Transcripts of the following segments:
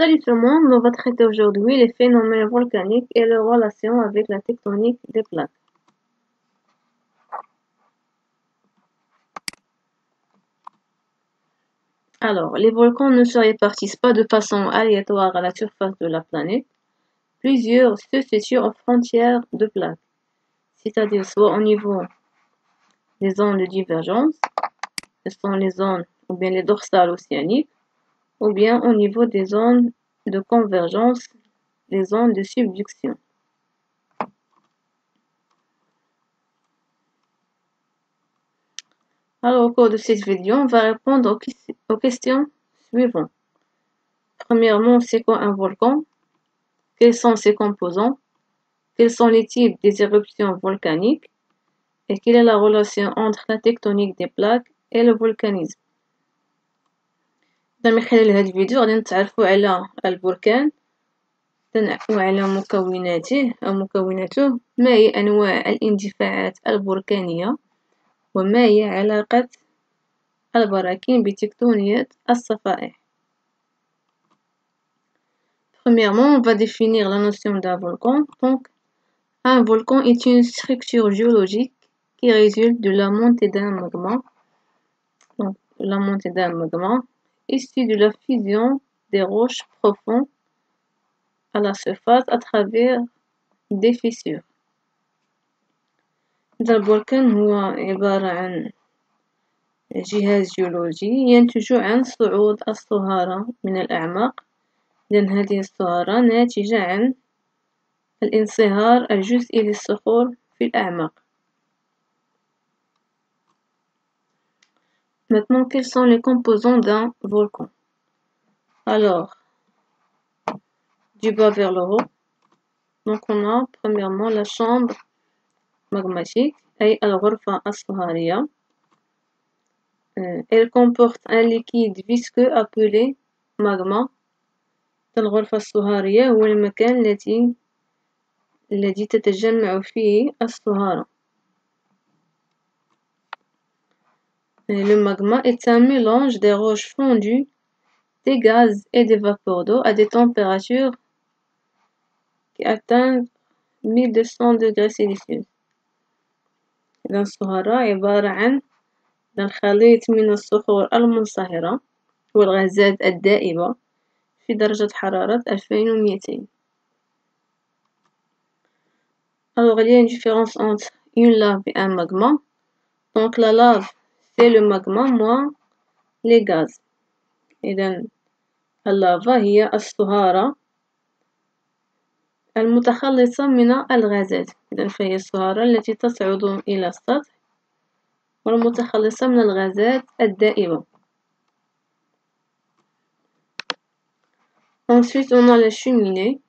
Salut tout le monde, on va traiter aujourd'hui les phénomènes volcaniques et leur relation avec la tectonique des plaques. Alors, les volcans ne se répartissent pas de façon aléatoire à la surface de la planète. Plusieurs se situent en frontière de plaques, c'est-à-dire soit au niveau des zones de divergence, ce sont les zones ou bien les dorsales océaniques, ou bien au niveau des zones de convergence, les zones de subduction. Alors, au cours de cette vidéo, on va répondre aux questions suivantes. Premièrement, c'est quoi un volcan? Quels sont ses composants? Quels sont les types des éruptions volcaniques? Et quelle est la relation entre la tectonique des plaques et le volcanisme? من خلال هذا الفيديو غادي نتعرفوا على البركان وعلى مكوناته أو مكوناته، ما هي أنواع الاندفاعات البركانية، وما هي علاقة البراكين بتكتونية الصفائح. Premièrement, on va définir la notion d'un volcan. Donc, un volcan est une structure géologique qui résulte de la montée d'un magma. Donc, la montée d'un magma issue de la fusion des roches profondes à la surface à travers des fissures. البركان هو عبارة عن جهاز جيولوجي ينتج عن صعود الصهارة من الأعماق، لأن هذه الصهارة ناتجة عن الانصهار الجزئي للصخور في الأعماق. Maintenant, quels sont les composants d'un volcan? Alors, du bas vers le haut, donc on a premièrement la chambre magmatique, أي الغرفة الصهارية. Elle comporte un liquide visqueux appelé magma. الغرفة الصهارية هو المكان الذي تتجمع فيه الصهارة. Le magma est un mélange des roches fondues, des gaz et des vapeurs d'eau à des températures qui atteignent 1200 degrés Celsius. إذا الصهارة عبارة عن الخليط من الصخور المنصهرة والغازات الدائبة في درجة حرارة 2200. Alors, il y a une différence entre une lave et un magma. Donc, la lave, c'est le magma moins les gaz. إذا اللافا هي الصهارة المتخلصة من الغازات. إذا فهي الصهارة التي تصعد إلى السطح والمتخلصة من الغازات الدائبة. Ensuite, on a la cheminée,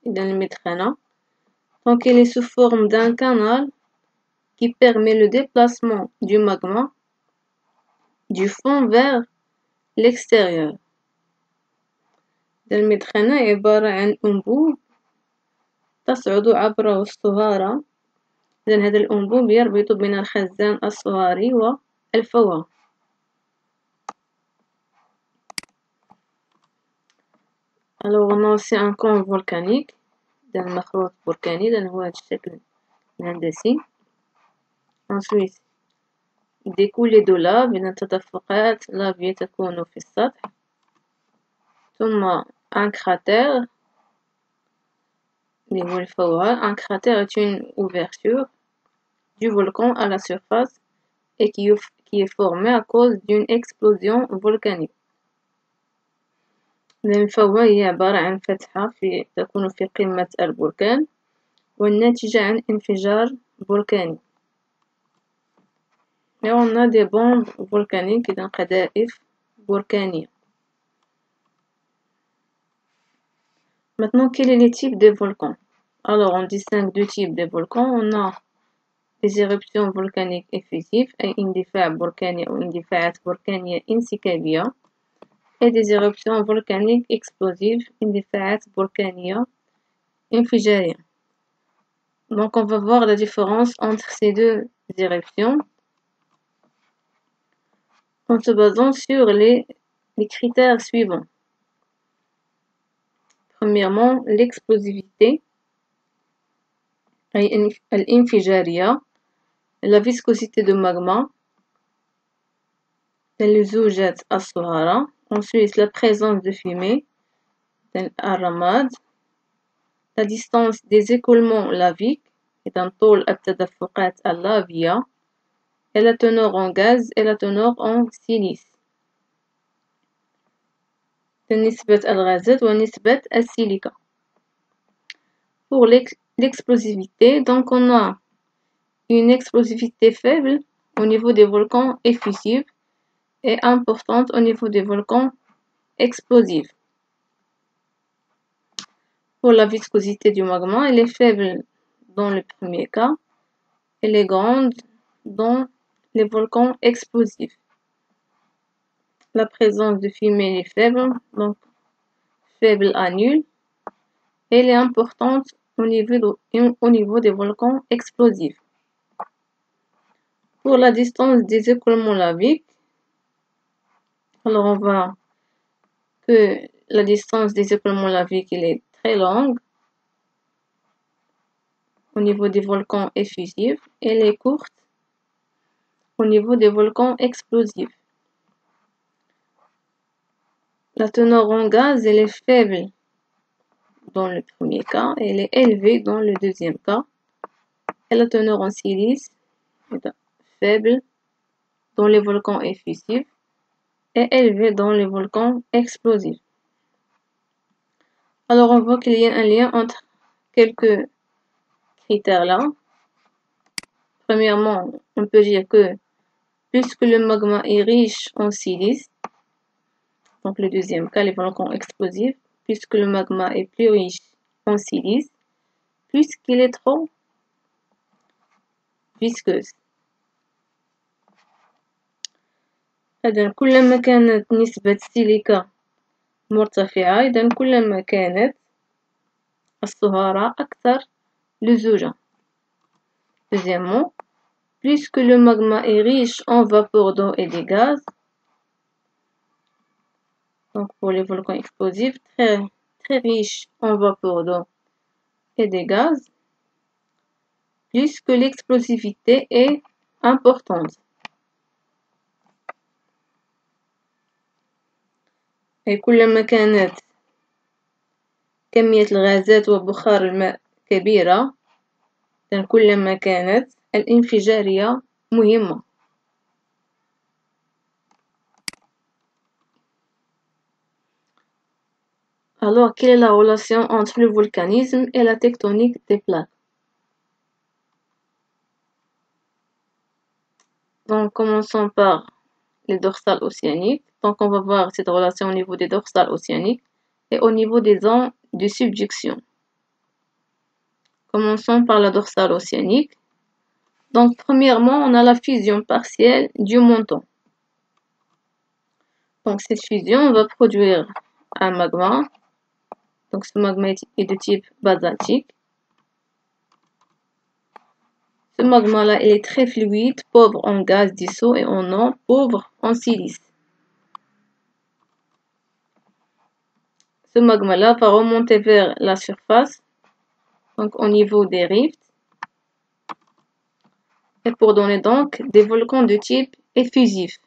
إذا المدخنة. Donc, elle est sous forme d'un canal qui permet le déplacement du magma du fond vers l'extérieur. المدخنة عبارة عن أنبوب تصعد عبره الصهارة. إذن هذا الأنبوب يربط بين الخزان الصهاري والفوهة. Alors on a aussi un cône volcanique، إذن مخروط بركاني، إذن هو هذا الشكل الهندسي. Ensuite des coulées de lave، إذن تدفقات لافية تكون في السطح. ثم un cratère اللي هو الفوهة. Un cratère est une ouverture du volcan à la surface et qui est formée à cause d'une explosion volcanique. الفوهة هي عبارة عن فتحة تكون في قمة البركان والناتجة عن انفجار بركاني. Et on a des bombes volcaniques إذن قذائف بركانية. Maintenant, quels sont les types de volcans? Alors, on distingue deux types de volcans. On a les éruptions volcaniques effusives أي اندفاع بركاني أو اندفاعات بركانية انسكابية، et des éruptions volcaniques explosives اندفاعات بركانية انفجارية. Donc, on va voir la différence entre ces deux éruptions en se basant sur les critères suivants. premièrement l'explosivité, الانفجارية, la viscosité de magma, اللزوجات الصغيرة, ensuite la présence de fumée, الرماد, la distance des écoulements laviques, طول التدفقات اللافية, et la teneur en gaz et la teneur en silice. نسبة الغازات ونسبة السيليكا. Pour l'explosivité, donc on a une explosivité faible au niveau des volcans effusifs et importante au niveau des volcans explosifs. Pour la viscosité du magma, elle est faible dans le premier cas, elle est grande dans les volcans explosifs. La présence de fumée est faible, donc faible à nulle. Elle est importante au niveau des volcans explosifs. Pour la distance des écoulements laviques, alors on voit que la distance des écoulements laviques elle est très longue au niveau des volcans effusifs et elle est courte au niveau des volcans explosifs. La teneur en gaz elle est faible dans le premier cas et elle est élevée dans le deuxième cas. Et la teneur en silice est faible dans les volcans effusifs et élevée dans les volcans explosifs. Alors on voit qu'il y a un lien entre quelques critères là. Premièrement, on peut dire que puisque le magma est riche en silice, donc le deuxième cas, les volcans explosifs, puisque le magma est plus riche en silice, puisqu'il est trop visqueuse. إذن كلما كانت نسبة السيليكا مرتفعة إذن كلما كانت الصهارة أكثر لزوجا. Deuxièmement, puisque le magma est riche en vapeur d'eau et des gaz, donc pour les volcans explosifs, très riche en vapeur d'eau et des gaz, puisque l'explosivité est importante. Et كلما كانت كمية الغازات وبخار الماء كبيرة كلما كانت الانفجارية مهمة. Alors, quelle est la relation entre le volcanisme et la tectonique des plaques? Donc, commençons par les dorsales océaniques. Donc, on va voir cette relation au niveau des dorsales océaniques et au niveau des zones de subduction. Commençons par la dorsale océanique. Donc, premièrement, on a la fusion partielle du manteau. Donc, cette fusion va produire un magma. Donc, ce magma est de type basaltique. Ce magma-là, il est très fluide, pauvre en gaz dissous et en eau, pauvre en silice. Ce magma-là va remonter vers la surface, donc au niveau des rifts, et pour donner donc des volcans de type effusif.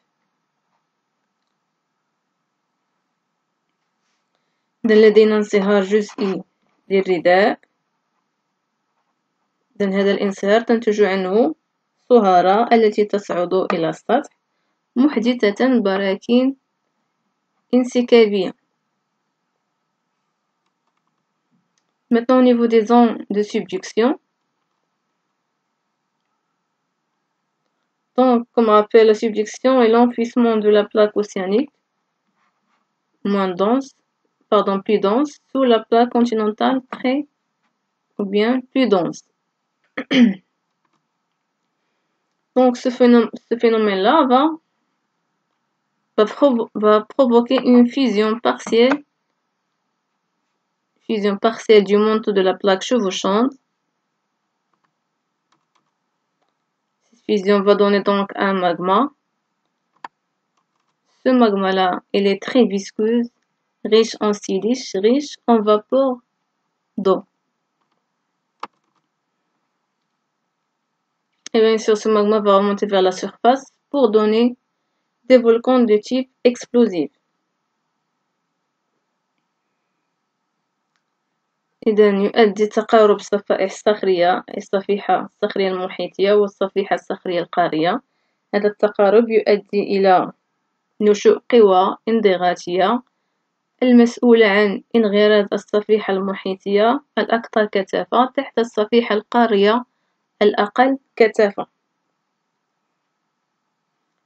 لدينا انصهار جزئي للرداء. هذا الانصهار تنتج عنه صهارة التي تصعد إلى السطح محدثة براكين انسكابية. Maintenant au niveau des zones de subduction. Donc, comme rappel, la subduction est l'enfouissement de la plaque océanique plus dense sous la plaque continentale ou bien plus dense. Donc, ce phénomène-là va provoquer une fusion partielle du manteau de la plaque chevauchante. Cette fusion va donner donc un magma. Ce magma-là, il est très visqueuse riche en silice, riche en vapeur d'eau. Et bien sûr, ce magma va remonter vers la surface pour donner des volcans de type explosif. إذا يؤدي تقارب صفائح صخرية الصفيحة الصخرية المحيطية والصفيحة الصخرية القارية. هذا التقارب يؤدي إلى نشوء قوى انضغاطية المسؤولة عن انغراز الصفيحة المحيطية الأكثر كثافة تحت الصفيحة القارية الأقل كثافة.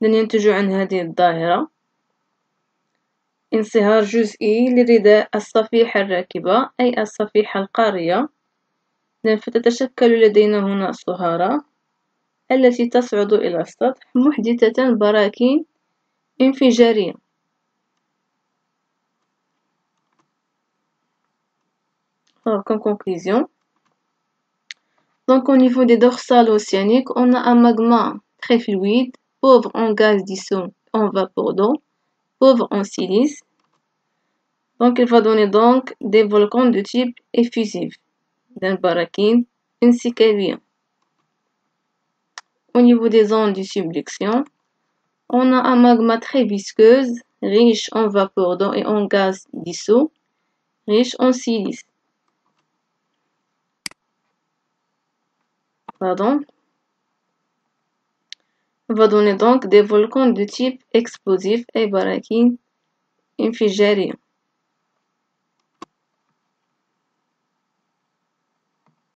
لن ينتج عن هذه الظاهرة انصهار جزئي لرداء الصفيحة الراكبة أي الصفيحة القارية، فتتشكل لدينا هنا صهارة التي تصعد إلى السطح محدثة براكين انفجارية. Alors, comme conclusion, donc au niveau des dorsales océaniques, on a un magma très fluide, pauvre en gaz dissous, en vapeur d'eau, pauvre en silice. Donc il va donner donc des volcans de type effusif, d'un barakine ainsi qu'aérien. Au niveau des zones de subduction, on a un magma très visqueuse, riche en vapeur d'eau et en gaz dissous, riche en silice. Pardon. Va donner donc des volcans de type explosif et barakine infigérien.